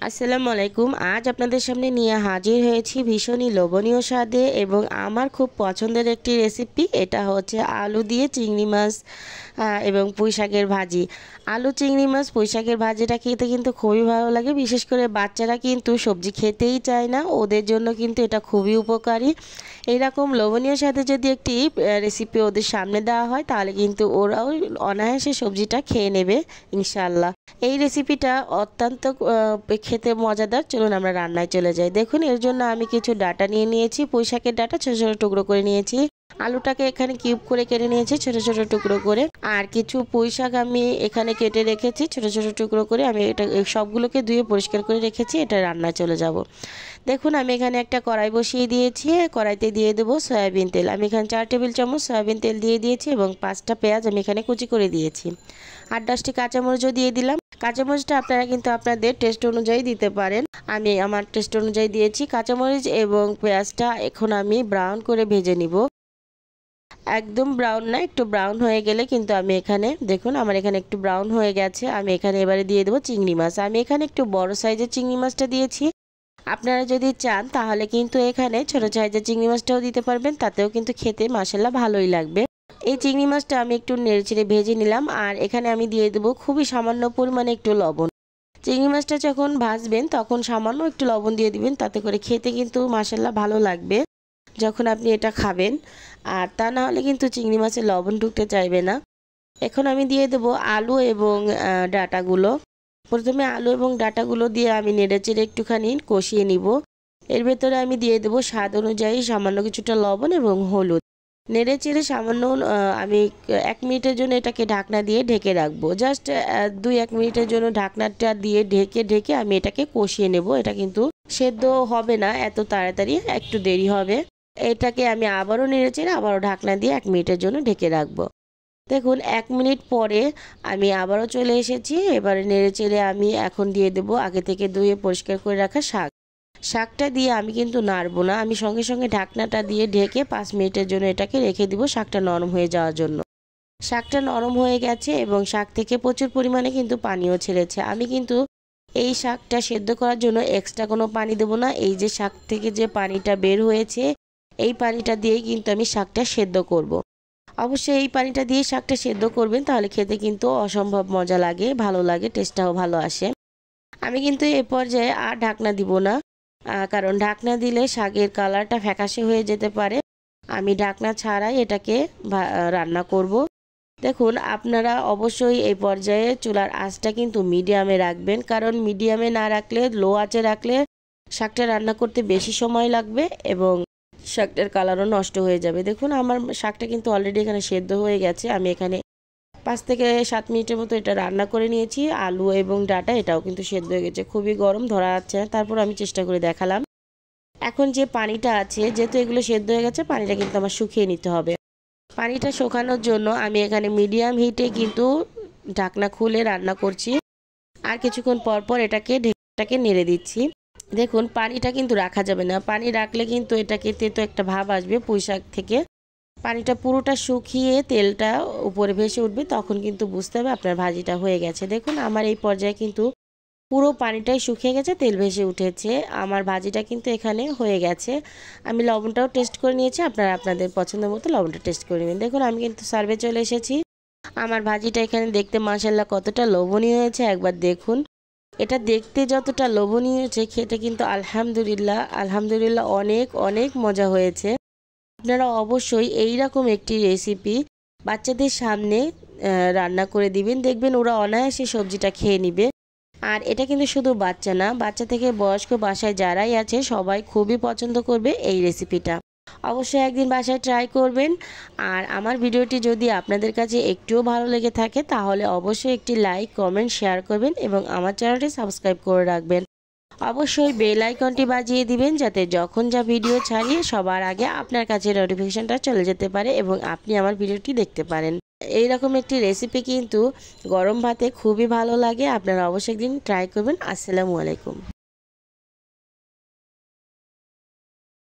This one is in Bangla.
আসসালামু আলাইকুম। আজ আপনাদের সামনে নিয়ে হাজির হয়েছি ভীষণই লোভনীয় স্বাদে এবং আমার খুব পছন্দের একটি রেসিপি। এটা হচ্ছে আলু দিয়ে চিংড়ি মাছ এবং পুঁই শাকের ভাজি। আলু চিংড়ি মাছ পুঁই শাকের ভাজিটা খেতে কিন্তু খুবই ভালো লাগে। বিশেষ করে বাচ্চারা কিন্তু সবজি খেতেই চায় না, ওদের জন্য কিন্তু এটা খুবই উপকারী। এইরকম লোভনীয় স্বাদে যদি একটি রেসিপি ওদের সামনে দেওয়া হয় তাহলে কিন্তু ওরাও অনায়াসে সবজিটা খেয়ে নেবে ইনশাআল্লাহ। এই রেসিপিটা অত্যন্ত খেতে মজাদার। চলুন আমরা রান্নায় চলে যাই। দেখুন, এর জন্য আমি কিছু ডাটা নিয়ে নিয়েছি, পুঁই শাকের ডাটা ছোটো ছোটো টুকরো করে নিয়েছি। আলুটাকে এখানে কিউব করে কেটে নিয়েছি ছোটো ছোটো টুকরো করে। আর কিছু পুঁই শাক আমি এখানে কেটে রেখেছি ছোটো ছোটো টুকরো করে। আমি এটা সবগুলোকে ধুয়ে পরিষ্কার করে রেখেছি। এটা রান্নায় চলে যাব। দেখুন, আমি এখানে একটা কড়াই বসিয়ে দিয়েছি। কড়াইতে দিয়ে দেবো সয়াবিন তেল। আমি এখানে 4 টেবিল চামচ সয়াবিন তেল দিয়ে দিয়েছি এবং 5টা পেঁয়াজ আমি এখানে কুচি করে দিয়েছি। 8-10টি কাঁচামরিচও দিয়ে দিলাম। কাঁচামরিচটা আপনারা কিন্তু আপনাদের টেস্ট অনুযায়ী দিতে পারেন। আমি আমার টেস্ট অনুযায়ী দিয়েছি। কাঁচামরিচ এবং পেঁয়াজটা এখন আমি ব্রাউন করে ভেজে নিব। একদম ব্রাউন না, একটু ব্রাউন হয়ে গেলে কিন্তু আমি এখানে দেখুন আমার এখানে একটু ব্রাউন হয়ে গেছে। আমি এখানে এবারে দিয়ে দেবো চিংড়ি মাছ। আমি এখানে একটু বড় সাইজের চিংড়ি মাছটা দিয়েছি। আপনারা যদি চান তাহলে কিন্তু এখানে ছোট সাইজের চিংড়ি মাছটাও দিতে পারবেন, তাতেও কিন্তু খেতে মাশাআল্লাহ ভালোই লাগবে। এই চিংড়ি মাছটা আমি একটু নেড়েচেড়ে ভেজে নিলাম। আর এখানে আমি দিয়ে দেবো খুবই সামান্য পরিমাণে একটু লবণ। চিংড়ি মাছটা যখন ভাজবেন তখন সামান্য একটু লবণ দিয়ে দিবেন, তাতে করে খেতে কিন্তু মাশাআল্লাহ ভালো লাগবে যখন আপনি এটা খাবেন। আর তা না হলে কিন্তু চিংড়ি মাছে লবণ ঢুকতে চাইবে না। এখন আমি দিয়ে দেবো আলু এবং ডাঁটাগুলো। প্রথমে আলু এবং ডাঁটাগুলো দিয়ে আমি নেড়েচেড়ে একটুখানি কষিয়ে নিব। এর ভেতরে আমি দিয়ে দেবো স্বাদ অনুযায়ী সামান্য কিছুটা লবণ এবং হলুদ। নেড়েচেড়ে সামান্য আমি 1 মিনিটের জন্য এটাকে ঢাকনা দিয়ে ঢেকে রাখবো। জাস্ট 2-1 মিনিটের জন্য ঢাকনাটা দিয়ে ঢেকে আমি এটাকে কষিয়ে নেব। এটা কিন্তু সেদ্ধ হবে না এত তাড়াতাড়ি, একটু দেরি হবে। এটাকে আমি আবারও নেড়েচেড়ে আবারও ঢাকনা দিয়ে 1 মিনিটের জন্য ঢেকে রাখবো। দেখুন 1 মিনিট পরে আমি আবারও চলে এসেছি। এবারে নেড়েচেড়ে আমি এখন দিয়ে দেবো আগে থেকে ধুয়ে পরিষ্কার করে রাখা শাক। শাকটা দিয়ে আমি কিন্তু নাড়বো না, আমি সঙ্গে সঙ্গে ঢাকনাটা দিয়ে ঢেকে 5 মিনিটের জন্য এটাকে রেখে দিব শাকটা নরম হয়ে যাওয়ার জন্য। শাকটা নরম হয়ে গেছে এবং শাক থেকে প্রচুর পরিমাণে কিন্তু পানিও ছেড়েছে। আমি কিন্তু এই শাকটা সেদ্ধ করার জন্য এক্সট্রা কোনো পানি দেবো না। এই যে শাক থেকে যে পানিটা বের হয়েছে এই পানিটা দিয়েই কিন্তু আমি শাকটা সেদ্ধ করব। অবশ্যই এই পানিটা দিয়ে শাকটা সেদ্ধ করবেন, তাহলে খেতে কিন্তু অসম্ভব মজা লাগে, ভালো লাগে, টেস্টটাও ভালো আসে। আমি কিন্তু এ পর্যায়ে আর ঢাকনা দিব না, কারণ ঢাকনা দিলে শাকের কালারটা ফ্যাকাশে হয়ে যেতে পারে। আমি ঢাকনা ছাড়াই এটাকে রান্না করব। দেখুন, আপনারা অবশ্যই এই পর্যায়ে চুলার আঁচটা কিন্তু মিডিয়ামে রাখবেন, কারণ মিডিয়ামে না রাখলে, লো আঁচে রাখলে শাকটা রান্না করতে বেশি সময় লাগবে এবং শাকটার কালারও নষ্ট হয়ে যাবে। দেখুন আমার শাকটা কিন্তু অলরেডি এখানে সেদ্ধ হয়ে গেছে। আমি এখানে 5 থেকে 7 মিনিটের মতো এটা রান্না করে নিয়েছি। আলু এবং ডাঁটা এটাও কিন্তু সেদ্ধ হয়ে গেছে। খুবই গরম, ধরা যাচ্ছে না, তারপর আমি চেষ্টা করে দেখালাম। এখন যে পানিটা আছে, যেহেতু এগুলো সেদ্ধ হয়ে গেছে, পানিটা কিন্তু আমার শুকিয়ে নিতে হবে। পানিটা শুকানোর জন্য আমি এখানে মিডিয়াম হিটে কিন্তু ঢাকনা খুলে রান্না করছি। আর কিছুক্ষণ পর পর এটাকে নেড়ে দিচ্ছি। দেখুন পানিটা কিন্তু রাখা যাবে না, পানি রাখলে কিন্তু এটাকে তেতো একটা ভাব আসবে পুঁই শাক থেকে। পানিটা পুরোটা শুকিয়ে তেলটা উপরে ভেসে উঠবে, তখন কিন্তু বুঝতে হবে আপনার ভাজিটা হয়ে গেছে। দেখুন আমার এই পর্যায়ে কিন্তু পুরো পানিটাই শুকিয়ে গেছে, তেল ভেসে উঠেছে। আমার ভাজিটা কিন্তু এখানে হয়ে গেছে। আমি লবণটাও টেস্ট করে নিয়েছি, আপনারা আপনাদের পছন্দ মতো লবণটা টেস্ট করে নেবেন। দেখুন আমি কিন্তু সার্ভে চলে এসেছি। আমার ভাজিটা এখানে দেখতে মাশাআল্লাহ কতটা লোভনীয় হয়েছে একবার দেখুন। এটা দেখতে যতটা লোভনীয় হয়েছে, খেতে কিন্তু আলহামদুলিল্লাহ অনেক অনেক মজা হয়েছে। আপনারা অবশ্যই এই রকম একটি রেসিপি বাচ্চাদের সামনে রান্না করে দিবেন, দেখবেন ওরা অনায়াসে সবজিটা খেয়ে নিবে। আর এটা কিন্তু শুধু বাচ্চা না, বাচ্চা থেকে বয়স্ক বাসায় যারাই আছে সবাই খুবই পছন্দ করবে এই রেসিপিটা। অবশ্যই একদিন বাসায় ট্রাই করবেন। আর আমার ভিডিওটি যদি আপনাদের কাছে একটুও ভালো লেগে থাকে তাহলে অবশ্যই একটি লাইক, কমেন্ট, শেয়ার করবেন এবং আমার চ্যানেলটি সাবস্ক্রাইব করে রাখবেন। অবশ্যই বেল আইকনটি বাজিয়ে দিবেন, যাতে যখন যা ভিডিও ছাড়িয়ে সবার আগে আপনার কাছে নোটিফিকেশনটা চলে যেতে পারে এবং আপনি আমার ভিডিওটি দেখতে পারেন। এই রকম একটি রেসিপি কিন্তু গরম ভাতে খুবই ভালো লাগে। আপনারা অবশ্যই একদিন ট্রাই করবেন। আসসালামু আলাইকুম।